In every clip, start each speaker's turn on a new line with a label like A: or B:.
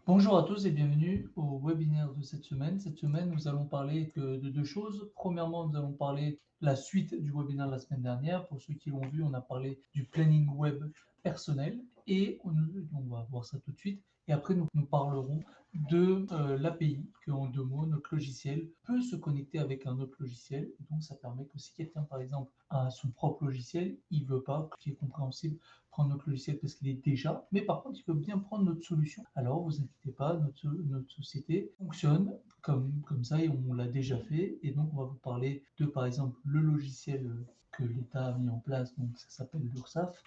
A: Bonjour à tous et bienvenue au webinaire de cette semaine. Cette semaine, nous allons parler de deux choses. Premièrement, nous allons parler de la suite du webinaire de la semaine dernière. Pour ceux qui l'ont vu, on a parlé du planning web personnel et on va voir ça tout de suite. Et après, nous parlerons de l'API, que en deux mots, notre logiciel peut se connecter avec un autre logiciel. Donc, ça permet que si quelqu'un, par exemple, a son propre logiciel, il ne veut pas, qui est compréhensible, prendre notre logiciel parce qu'il est déjà, mais par contre, il peut bien prendre notre solution. Alors, vous inquiétez pas, notre société fonctionne comme ça et on l'a déjà fait. Et donc, on va vous parler de, par exemple, le logiciel que l'État a mis en place, donc ça s'appelle l'URSSAF.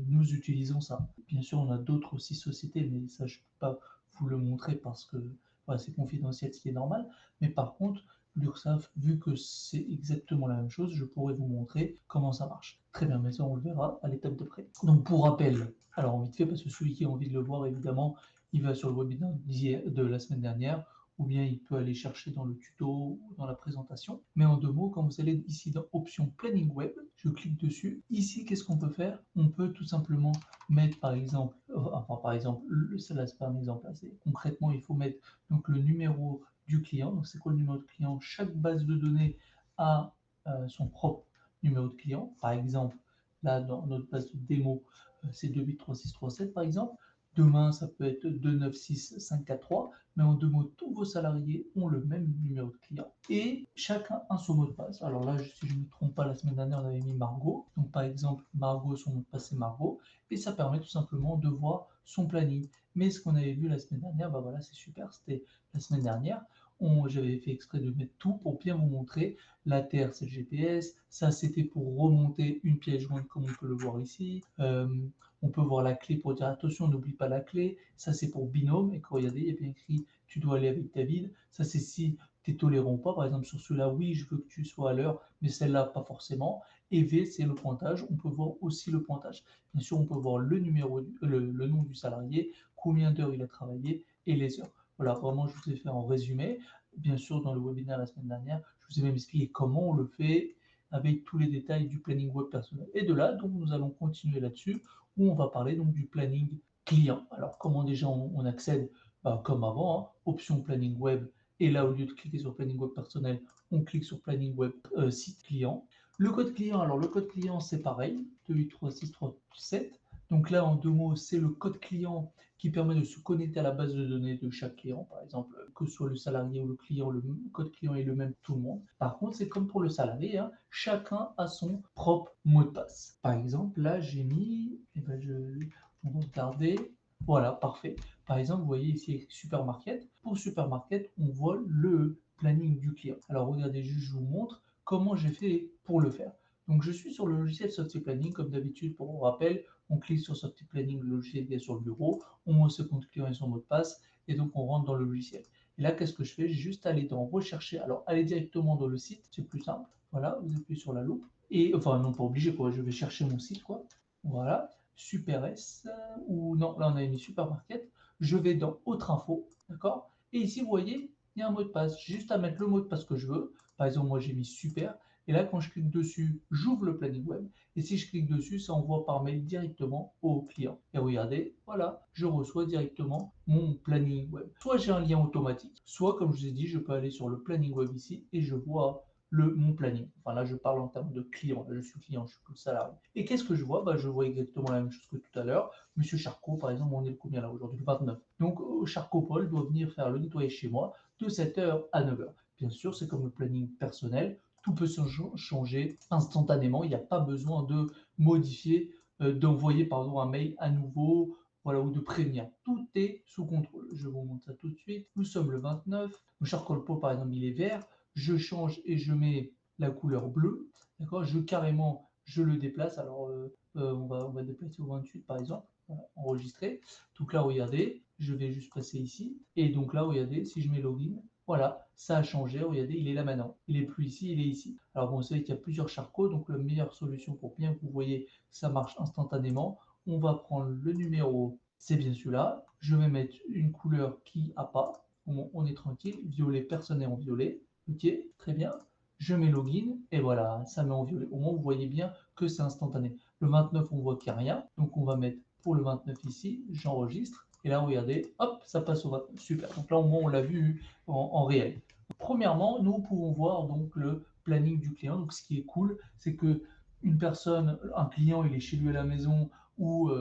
A: Nous utilisons ça. Bien sûr, on a d'autres aussi sociétés, mais ça, je ne peux pas vous le montrer parce que voilà, c'est confidentiel, ce qui est normal. Mais par contre, l'URSSAF, vu que c'est exactement la même chose, je pourrais vous montrer comment ça marche. Très bien, mais ça, on le verra à l'étape d'après. Donc, pour rappel, alors vite fait, parce que celui qui a envie de le voir, évidemment, il va sur le webinaire de la semaine dernière, ou bien il peut aller chercher dans le tuto ou dans la présentation. Mais en deux mots, quand vous allez ici dans Options Planning Web, je clique dessus. Ici, qu'est-ce qu'on peut faire? On peut tout simplement mettre, par exemple, celle-là, c'est pas un exemple, là, concrètement, il faut mettre donc, le numéro du client. Donc, c'est quoi le numéro de client? Chaque base de données a son propre numéro de client. Par exemple, là, dans notre base de démo, c'est 283637, par exemple. Demain, ça peut être 296543, mais en deux mots, tous vos salariés ont le même numéro de client et chacun a son mot de passe. Alors là, si je ne me trompe pas, la semaine dernière, on avait mis Margot. Donc, par exemple, Margot, son mot de passe, c'est Margot. Et ça permet tout simplement de voir son planning. Mais ce qu'on avait vu la semaine dernière, bah voilà, c'est super, c'était la semaine dernière. J'avais fait exprès de mettre tout pour bien vous montrer. La Terre, c'est le GPS. Ça, c'était pour remonter une pièce jointe, comme on peut le voir ici. On peut voir la clé pour dire attention, n'oublie pas la clé. Ça, c'est pour binôme. Et quand regardez, il y a bien écrit tu dois aller avec David. Ça, c'est si tu es tolérant ou pas. Par exemple, sur celui-là, oui, je veux que tu sois à l'heure, mais celle-là, pas forcément. Et V, c'est le pointage. On peut voir aussi le pointage. Bien sûr, on peut voir le numéro, le nom du salarié, combien d'heures il a travaillé et les heures. Voilà, vraiment, je vous ai fait en résumé. Bien sûr, dans le webinaire la semaine dernière, je vous ai même expliqué comment on le fait avec tous les détails du planning web personnel. Et de là, donc, nous allons continuer là-dessus, où on va parler donc du planning client. Alors, comment déjà on accède? Comme avant, hein, option planning web, et là, au lieu de cliquer sur planning web personnel, on clique sur planning web site client. Le code client, alors le code client, c'est pareil, 283637. Donc là, en deux mots, c'est le code client qui permet de se connecter à la base de données de chaque client. Par exemple, que ce soit le salarié ou le client, le code client est le même pour tout le monde. Par contre, c'est comme pour le salarié, hein, chacun a son propre mot de passe. Par exemple, là, j'ai mis, on va regarder, voilà, parfait. Par exemple, vous voyez ici Supermarket. Pour Supermarket, on voit le planning du client. Alors, regardez, juste, je vous montre comment j'ai fait pour le faire. Donc, je suis sur le logiciel Softy Planning, comme d'habitude, pour rappel, on clique sur Softy Planning, le logiciel qui est sur le bureau, on met ce compte client et son mot de passe, et donc on rentre dans le logiciel. Et là, qu'est-ce que je fais? J'ai juste aller dans Rechercher. Alors, allez directement dans le site, c'est plus simple. Voilà, vous appuyez sur la loupe. Et, enfin, non, pas obligé, quoi, je vais chercher mon site, quoi. Voilà, Super S, ou non, là, on a mis Supermarket. Je vais dans Autre info, d'accord? Et ici, vous voyez, il y a un mot de passe. J'ai juste à mettre le mot de passe que je veux. Par exemple, moi, j'ai mis Super. Et là, quand je clique dessus, j'ouvre le planning web. Et si je clique dessus, ça envoie par mail directement au client. Et regardez, voilà, je reçois directement mon planning web. Soit j'ai un lien automatique, soit, comme je vous ai dit, je peux aller sur le planning web ici et je vois mon planning. Enfin là, je parle en termes de client. Là, je suis client, je suis plus salarié. Et qu'est-ce que je vois? Je vois exactement la même chose que tout à l'heure. Monsieur Charcot, par exemple, on est le combien là aujourd'hui? Le 29. Donc, Charcot Paul doit venir faire le nettoyage chez moi de 7h à 9h. Bien sûr, c'est comme le planning personnel. Tout peut se changer instantanément. Il n'y a pas besoin de modifier, d'envoyer pardon, un mail à nouveau, voilà, ou de prévenir. Tout est sous contrôle. Je vous montre ça tout de suite. Nous sommes le 29. Mon charcoal pot, par exemple, il est vert. Je change et je mets la couleur bleue. D'accord? Je le déplace. Alors, on va déplacer au 28, par exemple. Voilà, enregistrer. Donc là, regardez, je vais juste passer ici. Et donc là, regardez, si je mets login, voilà, ça a changé. Regardez, il est là maintenant. Il n'est plus ici, il est ici. Alors bon, vous savez qu'il y a plusieurs charcots, donc la meilleure solution pour bien que vous voyez que ça marche instantanément, on va prendre le numéro, c'est bien celui-là. Je vais mettre une couleur qui a pas. On est tranquille. Violet, personne n'est en violet. Ok, très bien. Je mets login et voilà, ça met en violet. Au moins, vous voyez bien que c'est instantané. Le 29, on voit qu'il n'y a rien. Donc, on va mettre pour le 29 ici, j'enregistre. Et là, regardez, hop, ça passe au 29. Super. Donc là, au moins, on l'a vu en réel. Premièrement, nous pouvons voir donc le planning du client. Donc, ce qui est cool, c'est que une personne, un client, il est chez lui à la maison ou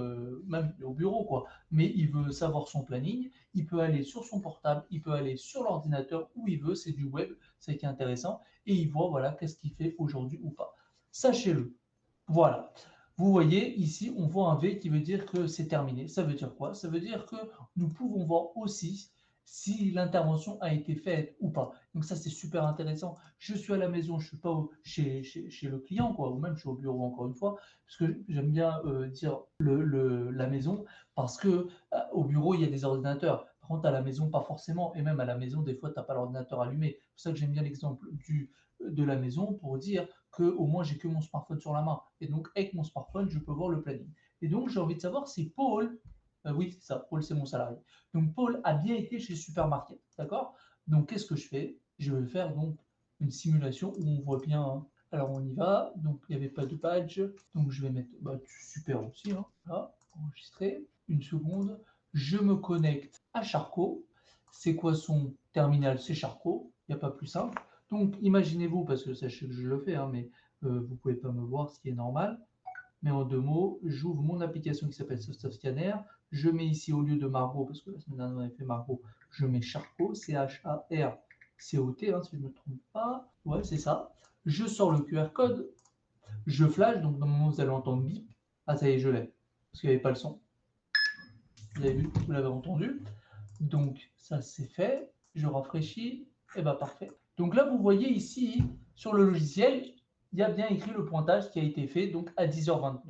A: même au bureau, quoi. Mais il veut savoir son planning. Il peut aller sur son portable, il peut aller sur l'ordinateur où il veut. C'est du web, c'est qui est intéressant. Et il voit, voilà, qu'est-ce qu'il fait aujourd'hui ou pas. Sachez-le. Voilà. Vous voyez, ici, on voit un V qui veut dire que c'est terminé. Ça veut dire quoi? Ça veut dire que nous pouvons voir aussi si l'intervention a été faite ou pas. Donc ça, c'est super intéressant. Je suis à la maison, je ne suis pas chez le client, quoi, ou même je suis au bureau encore une fois, parce que j'aime bien dire la maison, parce que au bureau, il y a des ordinateurs. Par contre, à la maison, pas forcément. Et même à la maison, des fois, tu n'as pas l'ordinateur allumé. C'est pour ça que j'aime bien l'exemple de la maison pour dire que au moins j'ai que mon smartphone sur la main. Et donc, avec mon smartphone, je peux voir le planning. Et donc, j'ai envie de savoir si Paul, oui, c'est ça, Paul, c'est mon salarié. Donc, Paul a bien été chez Supermarket, d'accord? Donc, qu'est-ce que je fais? Je vais faire donc une simulation où on voit bien. Hein. Alors, on y va. Donc, il n'y avait pas de badge. Donc, je vais mettre super aussi. Hein. Là, enregistrer. Une seconde. Je me connecte à Charcot. C'est quoi son terminal? C'est Charcot. Il n'y a pas plus simple. Donc, imaginez-vous, parce que sachez que je le fais, hein, mais vous ne pouvez pas me voir, ce qui est normal. Mais en 2 mots, j'ouvre mon application qui s'appelle Softsoft Scanner. Je mets ici, au lieu de Margot, parce que la semaine dernière on avait fait Margot, je mets Charcot, C-H-A-R-C-O-T, hein, si je ne me trompe pas. Ouais, c'est ça. Je sors le QR code, je flash, donc dans le moment où vous allez entendre bip, ah ça y est, je l'ai, parce qu'il n'y avait pas le son. Vous avez vu, vous l'avez entendu. Donc ça c'est fait, je rafraîchis, et bien parfait. Donc là vous voyez ici, sur le logiciel, il y a bien écrit le pointage qui a été fait donc à 10h22.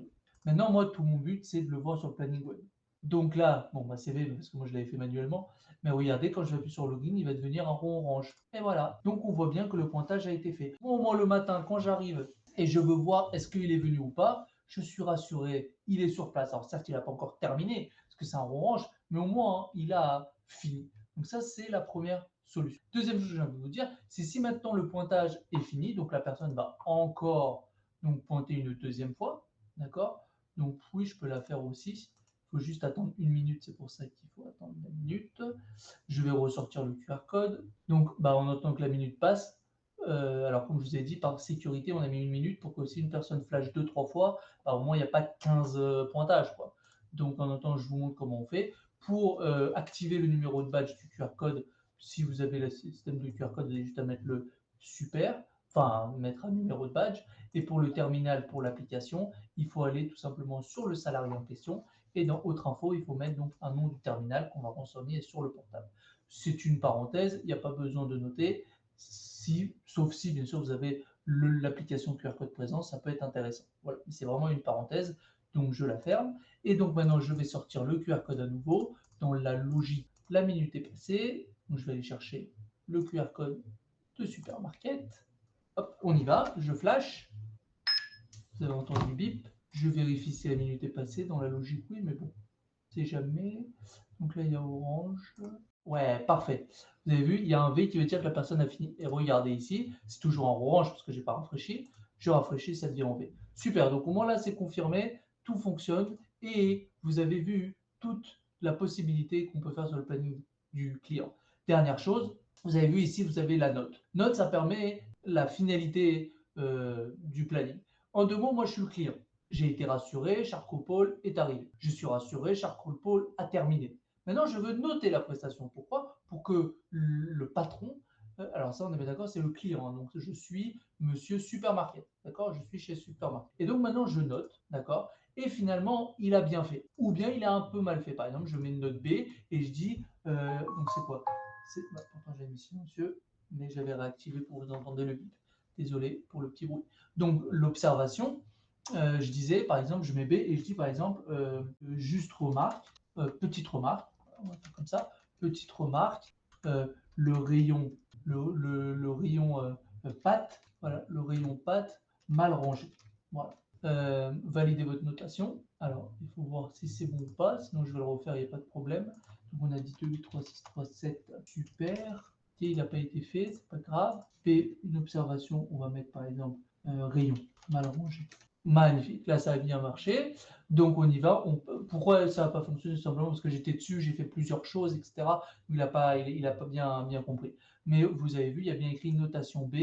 A: Maintenant, moi, tout mon but, c'est de le voir sur le planning web. Donc là, bon, c'est CV, parce que moi, je l'avais fait manuellement. Mais regardez, quand je vais appuyer sur Login, il va devenir un rond orange. Et voilà. Donc, on voit bien que le pointage a été fait. Bon, moi, le matin, quand j'arrive et je veux voir est-ce qu'il est venu ou pas, je suis rassuré, il est sur place. Alors, certes, il n'a pas encore terminé, parce que c'est un rond orange, mais au moins, hein, il a fini. Donc, ça, c'est la première solution. Deuxième chose que j'ai envie de vous dire, c'est si maintenant le pointage est fini, donc la personne va encore donc, pointer une deuxième fois, d'accord? Donc oui, je peux la faire aussi. Il faut juste attendre 1 minute, c'est pour ça qu'il faut attendre 1 minute. Je vais ressortir le QR code. Donc on attend que la minute passe. Alors comme je vous ai dit, par sécurité, on a mis 1 minute pour que si une personne flash 2-3 fois, au moins il n'y a pas 15 pointages. Quoi. Donc en attendant, je vous montre comment on fait. Pour activer le numéro de badge du QR code, si vous avez le système de QR code, vous avez juste à mettre le super, enfin mettre un numéro de badge. Et pour le terminal, pour l'application, il faut aller tout simplement sur le salarié en question et dans Autre info, il faut mettre donc un nom du terminal qu'on va renseigner sur le portable. C'est une parenthèse, il n'y a pas besoin de noter, sauf si bien sûr vous avez l'application QR code présent, ça peut être intéressant. Voilà, c'est vraiment une parenthèse, donc je la ferme. Et donc maintenant, je vais sortir le QR code à nouveau. Dans la logique, la minute est passée, donc je vais aller chercher le QR code de Supermarket. Hop, on y va, je flash. Vous avez entendu bip. Je vérifie si la minute est passée. Dans la logique, oui, mais bon, c'est jamais. Donc là, il y a orange. Ouais, parfait. Vous avez vu, il y a un V qui veut dire que la personne a fini. Et regardez ici, c'est toujours en orange parce que je n'ai pas rafraîchi. Je rafraîchis, ça devient en V. Super, donc au moins là, c'est confirmé, tout fonctionne. Et vous avez vu toute la possibilité qu'on peut faire sur le planning du client. Dernière chose, vous avez vu ici, vous avez la note. Note, ça permet la finalité du planning. En 2 mots, moi, je suis le client. J'ai été rassuré, Charcot Paul est arrivé. Je suis rassuré, Charcot Paul a terminé. Maintenant, je veux noter la prestation. Pourquoi? Pour que le patron, alors ça, on est bien d'accord, c'est le client. Hein, donc, je suis monsieur Supermarket. D'accord? Je suis chez Supermarket. Et donc, maintenant, je note. D'accord? Et finalement, il a bien fait. Ou bien, il a un peu mal fait. Par exemple, je mets une note B et je dis, donc c'est quoi? Pourtant, j'avais mis silencieux, mais j'avais réactivé pour vous entendre le bip. Désolé pour le petit bruit. Donc, l'observation, je disais, par exemple, je mets B et je dis, par exemple, juste remarque, petite remarque, on va faire comme ça, petite remarque, le rayon, le rayon pâte, voilà, le rayon pâte mal rangé. Voilà. Validez votre notation. Alors, il faut voir si c'est bon ou pas, sinon je vais le refaire, il n'y a pas de problème. Donc, on a dit 2, 8, 3, 6, 3, 7, super. Il n'a pas été fait, c'est pas grave. P, une observation, on va mettre par exemple rayon mal rangé. Magnifique, là ça a bien marché. Donc on y va. Pourquoi ça n'a pas fonctionné? Tout simplement parce que j'étais dessus, j'ai fait plusieurs choses, etc. Il a pas bien compris. Mais vous avez vu, il y a bien écrit notation B,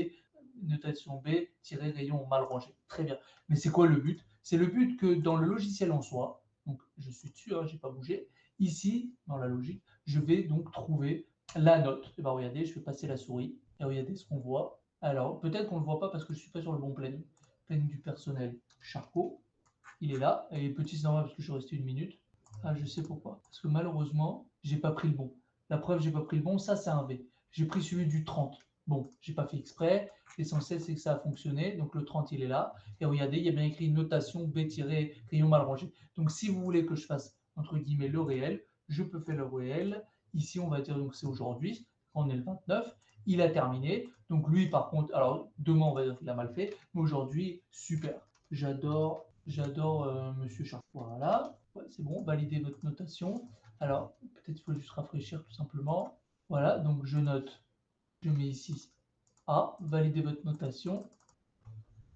A: tiré rayon mal rangé. Très bien. Mais c'est quoi le but? C'est le but que dans le logiciel en soi, donc je suis dessus, hein, j'ai pas bougé. Ici, dans la logique, je vais donc trouver la note. Et bien regardez, je vais passer la souris et regardez ce qu'on voit. Alors peut-être qu'on ne le voit pas parce que je ne suis pas sur le bon planning. Planning du personnel. Charcot, il est là. Et petit, c'est normal parce que je suis resté 1 minute. Ah, je sais pourquoi. Parce que malheureusement, j'ai pas pris le bon. La preuve, j'ai pas pris le bon, ça c'est un V. J'ai pris celui du 30. Bon, j'ai pas fait exprès. L'essentiel, c'est que ça a fonctionné. Donc le 30, il est là. Et regardez, il y a bien écrit notation B-rayon mal rangé. Donc si vous voulez que je fasse, entre guillemets, le réel, je peux faire le réel. Ici, on va dire donc c'est aujourd'hui. On est le 29. Il a terminé. Donc lui, par contre, alors demain, on va dire qu'il a mal fait. Mais aujourd'hui, super. J'adore Monsieur Charles. Voilà, ouais, c'est bon, validez votre notation. Alors, peut-être il faut juste rafraîchir tout simplement. Voilà, donc je note, je mets ici A, valider votre notation.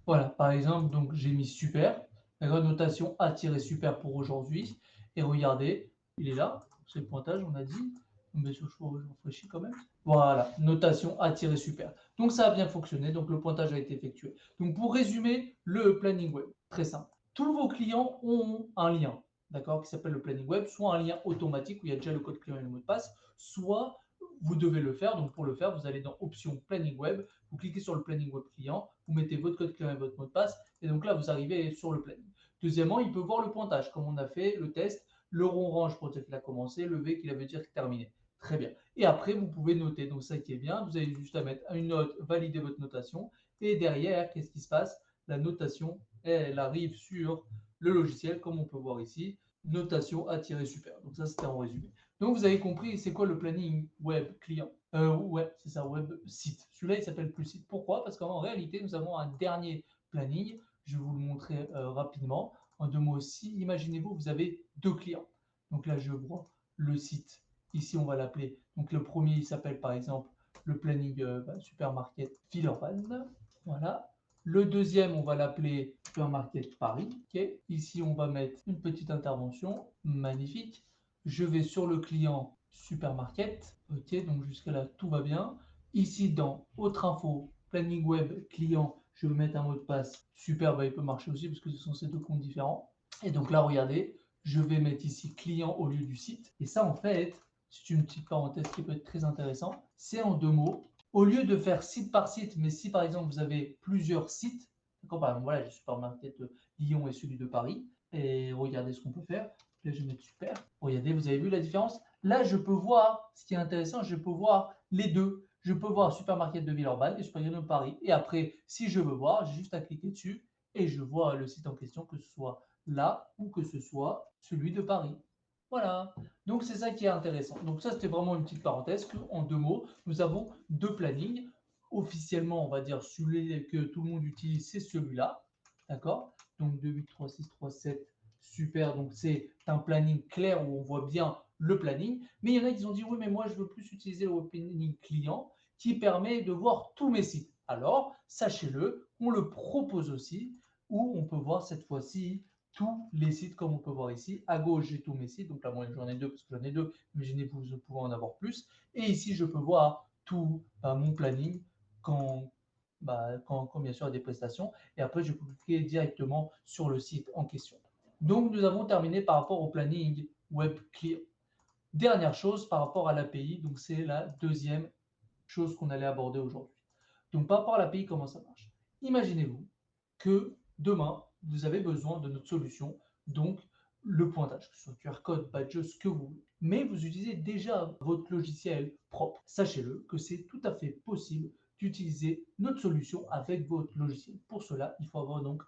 A: Voilà, par exemple, donc j'ai mis super. La notation A-super pour aujourd'hui. Et regardez, il est là, c'est le pointage, on a dit. Mais je rafraîchis quand même. Voilà, notation A-super. Donc ça a bien fonctionné, donc le pointage a été effectué. Donc pour résumer, le planning web, très simple. Tous vos clients ont un lien, d'accord, qui s'appelle le planning web, soit un lien automatique où il y a déjà le code client et le mot de passe, soit vous devez le faire. Donc pour le faire, vous allez dans Options Planning Web, vous cliquez sur le Planning Web client, vous mettez votre code client et votre mot de passe, et donc là, vous arrivez sur le planning. Deuxièmement, il peut voir le pointage, comme on a fait le test, le rond orange pour dire qu'il a commencé, le V qui veut dire qu'il a terminé. Très bien. Et après, vous pouvez noter. Donc ça qui est bien, vous avez juste à mettre une note, valider votre notation, et derrière, qu'est-ce qui se passe? La notation, elle arrive sur le logiciel, comme on peut voir ici, notation A-super. Donc ça, c'était en résumé. Donc, vous avez compris, c'est quoi le planning web client? Ouais, c'est ça, web site. Celui-là, il s'appelle plus site. Pourquoi? Parce qu'en réalité, nous avons un dernier planning. Je vais vous le montrer rapidement. En 2 mots aussi, imaginez-vous, vous avez 2 clients. Donc là, je vois le site. Ici, on va l'appeler. Donc le premier, il s'appelle par exemple le planning supermarket Villeurbanne. Voilà. Le deuxième, on va l'appeler Supermarket Paris. Okay. Ici, on va mettre une petite intervention. Magnifique. Je vais sur le client Supermarket. Ok, donc jusqu'à là, tout va bien. Ici, dans Autre info, Planning Web Client, je vais mettre un mot de passe. Super, bah, il peut marcher aussi parce que ce sont ces 2 comptes différents. Et donc là, regardez, je vais mettre ici client au lieu du site. Et ça, en fait, c'est une petite parenthèse qui peut être très intéressante. C'est en 2 mots. Au lieu de faire site par site, mais si par exemple vous avez plusieurs sites, par exemple, voilà, j'ai Supermarket Lyon et celui de Paris, et regardez ce qu'on peut faire. Là, je vais mettre super. Regardez, vous avez vu la différence? Là, je peux voir, ce qui est intéressant, je peux voir les deux. Je peux voir Supermarket de Villeurbanne et Supermarket de Paris. Et après, si je veux voir, j'ai juste à cliquer dessus et je vois le site en question, que ce soit là ou que ce soit celui de Paris. Voilà. Donc, c'est ça qui est intéressant. Donc, ça, c'était vraiment une petite parenthèse qu'en 2 mots, nous avons 2 plannings. Officiellement, on va dire celui que tout le monde utilise, c'est celui-là. D'accord? Donc, 2, 8, 3, 6, 3, 7. Super. Donc, c'est un planning clair où on voit bien le planning. Mais il y en a qui ont dit, oui, mais moi, je veux plus utiliser le planning client qui permet de voir tous mes sites. Alors, sachez-le, on le propose aussi, où on peut voir cette fois-ci tous les sites comme on peut voir ici. À gauche, j'ai tous mes sites. Donc là, moi, j'en ai 2 parce que j'en ai 2. Imaginez-vous, vous pouvez en avoir plus. Et ici, je peux voir tout mon planning quand, bien sûr, il y a des prestations. Et après, je peux cliquer directement sur le site en question. Donc, nous avons terminé par rapport au planning web client. Dernière chose par rapport à l'API. Donc, c'est la deuxième chose qu'on allait aborder aujourd'hui. Donc, par rapport à l'API, comment ça marche? Imaginez-vous que demain, vous avez besoin de notre solution, donc le pointage, que ce soit QR code, badge, ce que vous voulez. Mais vous utilisez déjà votre logiciel propre. Sachez-le que c'est tout à fait possible d'utiliser notre solution avec votre logiciel. Pour cela, il faut avoir donc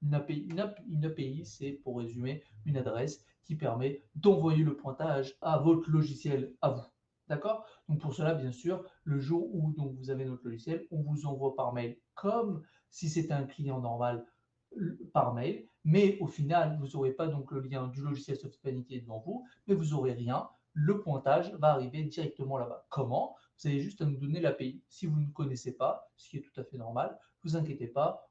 A: une API. Une API, c'est, pour résumer, une adresse qui permet d'envoyer le pointage à votre logiciel, à vous. D'accord? Donc pour cela, bien sûr, le jour où donc, vous avez notre logiciel, on vous envoie par mail comme si c'était un client normal par mail, mais au final, vous n'aurez pas donc le lien du logiciel SoftPanic qui est devant vous, mais vous n'aurez rien. Le pointage va arriver directement là-bas. Comment? Vous avez juste à nous donner l'API. Si vous ne connaissez pas, ce qui est tout à fait normal, ne vous inquiétez pas,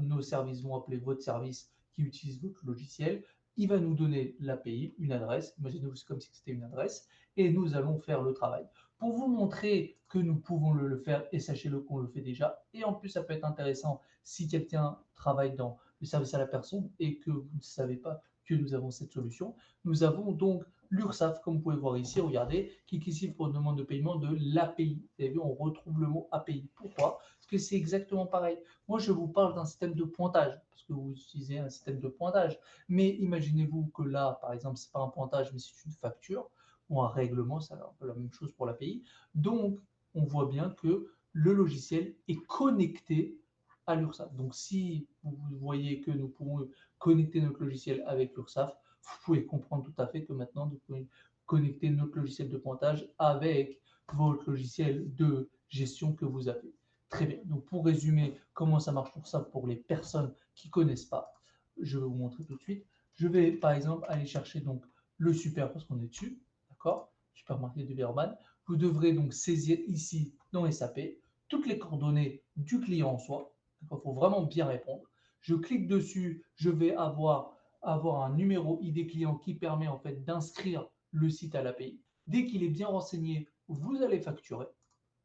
A: nos services vont appeler votre service qui utilise votre logiciel. Il va nous donner l'API, une adresse. Imaginez-vous, c'est comme si c'était une adresse. Et nous allons faire le travail. Pour vous montrer que nous pouvons le faire, et sachez-le qu'on le fait déjà. Et en plus, ça peut être intéressant si quelqu'un travaille dans le service à la personne et que vous ne savez pas que nous avons cette solution. Nous avons donc l'URSSAF, comme vous pouvez voir ici, regardez, qui est ici pour demande de paiement de l'API. Vous avez vu, on retrouve le mot API. Pourquoi? Parce que c'est exactement pareil. Moi, je vous parle d'un système de pointage, parce que vous utilisez un système de pointage. Mais imaginez-vous que là, par exemple, ce n'est pas un pointage, mais c'est une facture ou un règlement, c'est un peu la même chose pour l'API. Donc, on voit bien que le logiciel est connecté à l'URSSAF. Donc, si vous voyez que nous pouvons connecter notre logiciel avec l'URSSAF, vous pouvez comprendre tout à fait que maintenant, nous pouvons connecter notre logiciel de pointage avec votre logiciel de gestion que vous avez. Très bien. Donc, pour résumer comment ça marche l'URSSAF pour les personnes qui ne connaissent pas, je vais vous montrer tout de suite. Je vais, par exemple, aller chercher donc le super parce qu'on est dessus, d'accord? Supermarché de Villeurbanne. Vous devrez donc saisir ici dans SAP toutes les coordonnées du client en soi. Il faut vraiment bien répondre. Je clique dessus, je vais avoir un numéro ID client qui permet en fait d'inscrire le site à l'API. Dès qu'il est bien renseigné, vous allez facturer,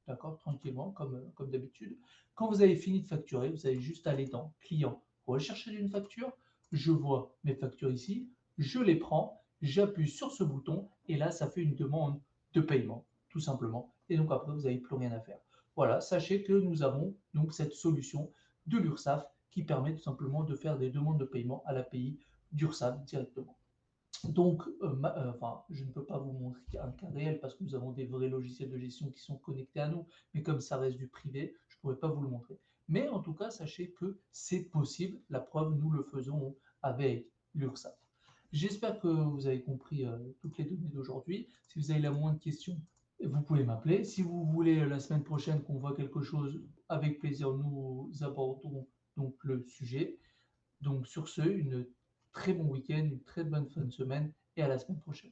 A: d'accord, tranquillement, comme d'habitude. Quand vous avez fini de facturer, vous allez juste aller dans Client, rechercher une facture. Je vois mes factures ici, je les prends, j'appuie sur ce bouton et là, ça fait une demande de paiement, tout simplement. Et donc après, vous n'avez plus rien à faire. Voilà, sachez que nous avons donc cette solution de l'URSSAF qui permet tout simplement de faire des demandes de paiement à l'API d'URSSAF directement. Donc, enfin, je ne peux pas vous montrer un cas réel parce que nous avons des vrais logiciels de gestion qui sont connectés à nous, mais comme ça reste du privé, je ne pourrais pas vous le montrer. Mais en tout cas, sachez que c'est possible. La preuve, nous le faisons avec l'URSSAF. J'espère que vous avez compris toutes les données d'aujourd'hui. Si vous avez la moindre question, vous pouvez m'appeler. Si vous voulez la semaine prochaine qu'on voit quelque chose, avec plaisir, nous abordons donc le sujet. Donc sur ce, une très bon week-end, une très bonne fin de semaine et à la semaine prochaine.